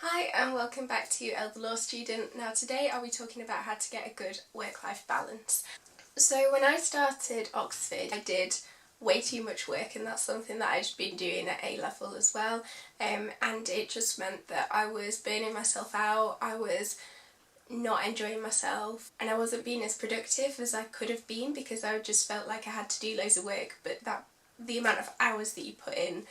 Hi and welcome back to Elle the Law Student. Now today I'll be talking about how to get a good work-life balance. So when I started Oxford I did way too much work, and that's something that I'd been doing at A level as well, and it just meant that I was burning myself out, I was not enjoying myself, and I wasn't being as productive as I could have been because I just felt like I had to do loads of work, but the amount of hours that you put in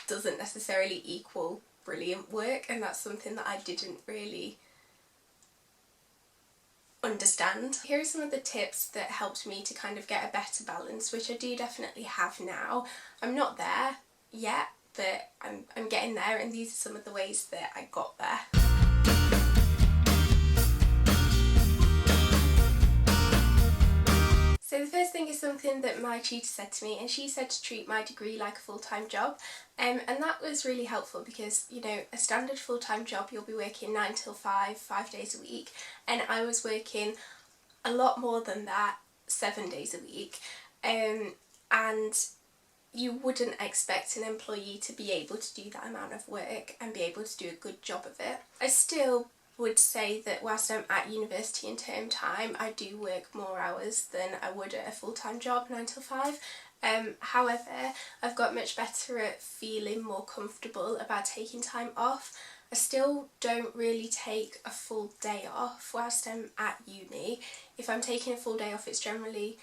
doesn't necessarily equal brilliant work, and that's something that I didn't really understand. Here are some of the tips that helped me to kind of get a better balance, which I do definitely have now. I'm not there yet, but I'm getting there, and these are some of the ways that I got there. So the first thing is something that my tutor said to me, and she said to treat my degree like a full-time job, and that was really helpful because, you know, a standard full-time job you'll be working 9 till 5 days a week, and I was working a lot more than that 7 days a week, and you wouldn't expect an employee to be able to do that amount of work and be able to do a good job of it. I still would say that whilst I'm at university in term time, I do work more hours than I would at a full-time job 9 till 5. However, I've got much better at feeling more comfortable about taking time off. I still don't really take a full day off whilst I'm at uni. If I'm taking a full day off, it's generally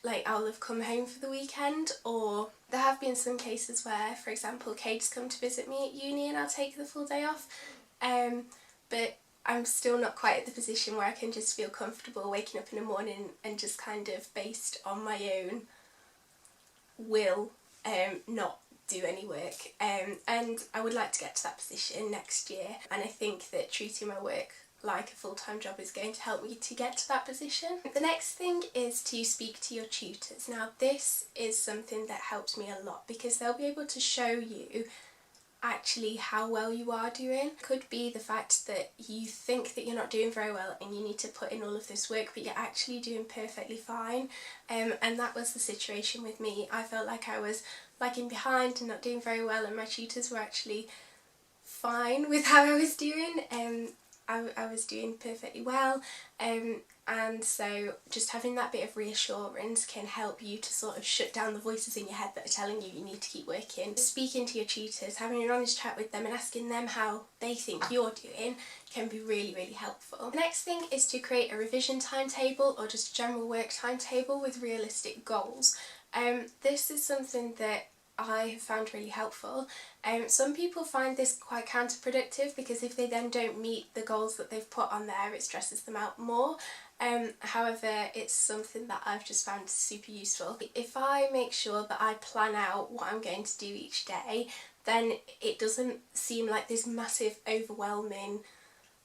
like I'll have come home for the weekend, or there have been some cases where, for example, Kate's come to visit me at uni and I'll take the full day off. But I'm still not quite at the position where I can just feel comfortable waking up in the morning and just kind of based on my own will not do any work, and I would like to get to that position next year, and I think that treating my work like a full-time job is going to help me to get to that position. The next thing is to speak to your tutors. Now this is something that helps me a lot because they'll be able to show you actually how well you are doing. It could be the fact that you think that you're not doing very well and you need to put in all of this work, but you're actually doing perfectly fine, and that was the situation with me. I felt like I was lagging behind and not doing very well, and my tutors were actually fine with how I was doing, I was doing perfectly well, and so just having that bit of reassurance can help you to sort of shut down the voices in your head that are telling you you need to keep working. Speaking to your tutors, having an honest chat with them and asking them how they think you're doing can be really, really helpful. The next thing is to create a revision timetable or just a general work timetable with realistic goals. This is something that I have found really helpful. Some people find this quite counterproductive because if they then don't meet the goals that they've put on there, it stresses them out more. However, it's something that I've just found super useful. If I make sure that I plan out what I'm going to do each day, then it doesn't seem like this massive overwhelming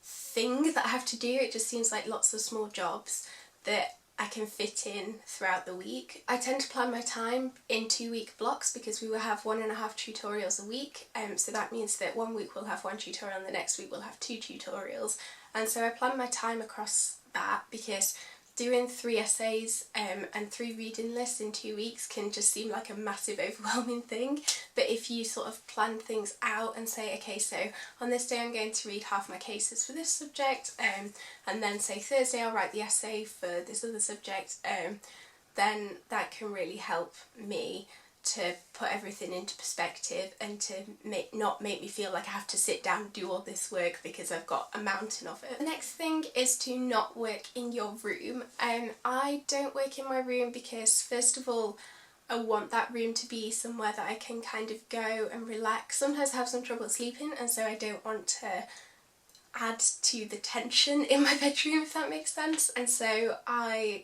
thing that I have to do. It just seems like lots of small jobs that I can fit in throughout the week. I tend to plan my time in 2-week blocks because we will have 1.5 tutorials a week, so that means that one week we'll have 1 tutorial and the next week we'll have 2 tutorials, and so I plan my time across that because doing 3 essays and 3 reading lists in 2 weeks can just seem like a massive overwhelming thing, but if you sort of plan things out and say, okay, so on this day I'm going to read half my cases for this subject, and then say Thursday I'll write the essay for this other subject, then that can really help me to put everything into perspective and to not make me feel like I have to sit down and do all this work because I've got a mountain of it. The next thing is to not work in your room. I don't work in my room because, first of all, I want that room to be somewhere that I can kind of go and relax. Sometimes I have some trouble sleeping, and so I don't want to add to the tension in my bedroom, if that makes sense, and so I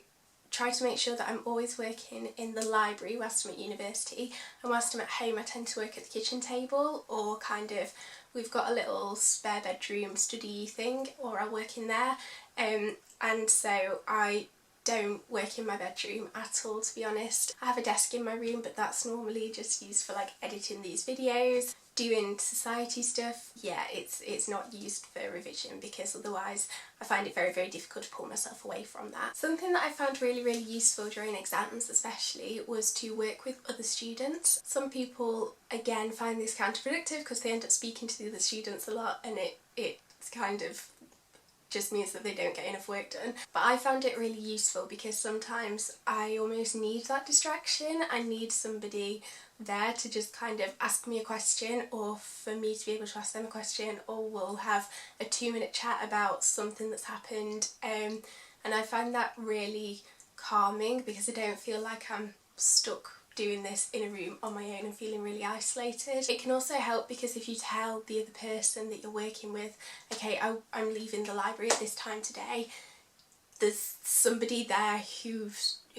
try to make sure that I'm always working in the library whilst I'm at university, and whilst I'm at home I tend to work at the kitchen table, or kind of we've got a little spare bedroom study thing, or I'll work in there, and so I don't work in my bedroom at all, to be honest. I have a desk in my room, but that's normally just used for like editing these videos. doing society stuff, yeah, it's not used for revision, because otherwise I find it very, very difficult to pull myself away from that. Something that I found really, really useful during exams especially was to work with other students. Some people, again, find this counterproductive because they end up speaking to the other students a lot, and it's kind of just means that they don't get enough work done. But I found it really useful because sometimes I almost need that distraction. I need somebody there to just kind of ask me a question, or for me to be able to ask them a question, or we'll have a 2-minute chat about something that's happened, and I find that really calming because I don't feel like I'm stuck doing this in a room on my own and feeling really isolated. It can also help because if you tell the other person that you're working with, okay, I'm leaving the library at this time today, there's somebody there who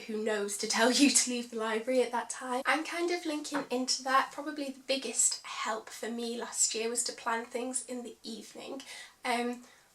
knows to tell you to leave the library at that time. I'm kind of linking into that. Probably the biggest help for me last year was to plan things in the evening.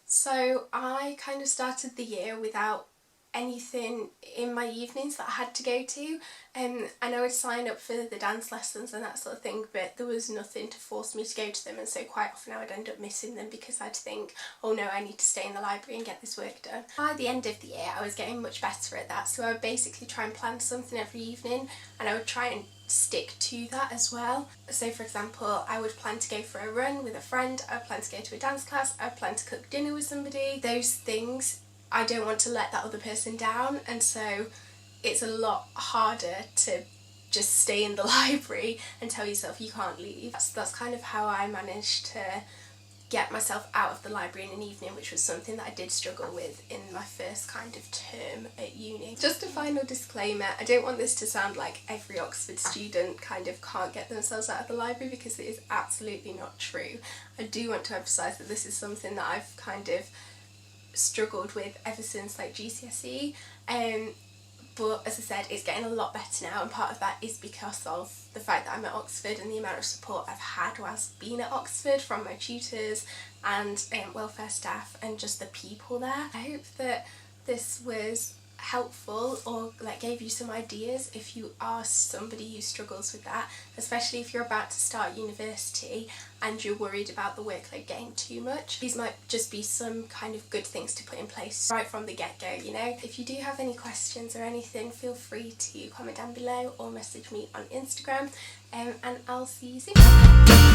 So I kind of started the year without anything in my evenings that I had to go to, and I would sign up for the dance lessons and that sort of thing, but there was nothing to force me to go to them, and so quite often I would end up missing them because I'd think, oh no, I need to stay in the library and get this work done. By the end of the year I was getting much better at that, so I would basically try and plan something every evening, and I would try and stick to that as well. So for example, I would plan to go for a run with a friend, I would plan to go to a dance class, I would plan to cook dinner with somebody. Those things, I don't want to let that other person down, and so it's a lot harder to just stay in the library and tell yourself you can't leave. That's kind of how I managed to get myself out of the library in an evening, which was something that I did struggle with in my first kind of term at uni. Just a final disclaimer, I don't want this to sound like every Oxford student kind of can't get themselves out of the library, because it is absolutely not true. I do want to emphasise that this is something that I've kind of struggled with ever since like GCSE, but as I said, it's getting a lot better now, and part of that is because of the fact that I'm at Oxford and the amount of support I've had whilst being at Oxford from my tutors and welfare staff and just the people there. I hope that this was helpful or like gave you some ideas if you are somebody who struggles with that, especially if you're about to start university and you're worried about the workload getting too much. These might just be some kind of good things to put in place right from the get-go, you know. If you do have any questions or anything, feel free to comment down below or message me on Instagram, and I'll see you soon.